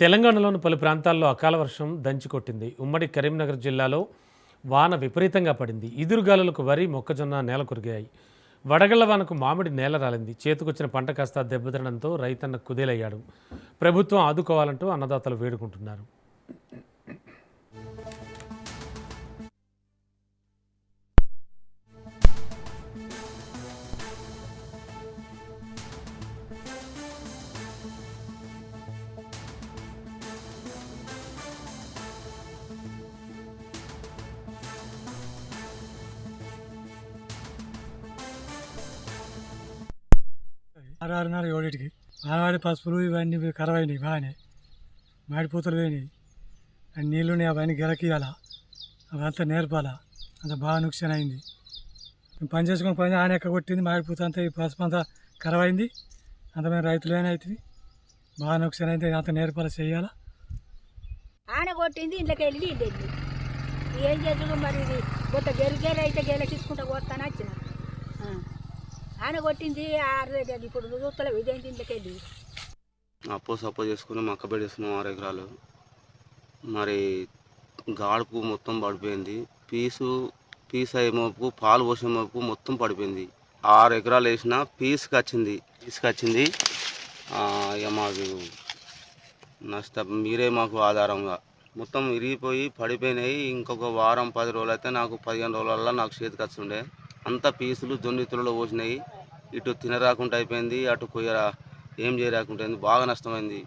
తెలంగాణలోని పలు ప్రాంతాల్లో అకాల వర్షం దంచికొట్టింది. ఉమ్మడి కరీంనగర్ జిల్లాలో వాన విపరీతంగా పడింది. ఈదురుగాలులకు వరి, మొక్కజొన్న నేల కొరిగాయి. వడగళ్ల వానకు మామిడి నేల రాలింది. చేతికొచ్చిన పంట కాస్త దెబ్బతినడంతో రైతన్న కుదేలయ్యాడు. ప్రభుత్వం ఆదుకోవాలంటూ అన్నదాతలు వేడుకుంటున్నారు. ఆరు ఆరున్నర ఏడింటికి ఆనవాడి పసుపులు ఇవన్నీ ఖరాబ్ అయినాయి. బాగానే మాడిపూతలు పోయినాయి. అన్ని నీళ్ళున్నాయి, అవన్నీ గిరకియాల, అవంతా నేర్పాలా, అంత బాగా నుక్సాన్ అయింది. మేము పని చేసుకుని పని ఆన ఎక్క కొట్టింది, మాడిపూత అంతా ఈ పసుపు అంతా ఖరాబ్ అయింది. అంత మేము రైతులేనే అవుతుంది, బాగా నుక్సాన్ అయింది. అంత నేర్పాల చేయాలా. ఆన కొట్టింది, ఇంట్లోకి వెళ్ళి నీళ్ళు వెళ్ళి ఏం చేద్దాం మరి. ఇది కొత్త గెలిగేలు అయితే గెలకించుకుంటూ పోతాను వచ్చిన ఆన కొట్టింది. ఇప్పుడు చూస్తలేవు ఇదేంటి ఇంట్లోకి వెళ్ళి సప్పో చేసుకుని మక్క పెట్టేస్తున్నాం 6 ఎకరాలు. మరి గాడుపు మొత్తం పడిపోయింది. పీస్ అయ్యే మోపు, పాలు పోసే మోపు మొత్తం పడిపోయింది. 6 ఎకరాలు వేసిన పీస్కి వచ్చింది. ఇక మాకు మీరే మాకు ఆధారంగా మొత్తం విరిగిపోయి పడిపోయినాయి. ఇంకొక వారం 10 రోజులు అయితే నాకు 15 రోజులల్లో నాకు చేతికి వస్తుండే. అంతా పీసులు జొన్నితులలో పోసినాయి. ఇటు తినరాకుండా అయిపోయింది, అటు ఏం చేయరాకుండా బాగా నష్టమైంది.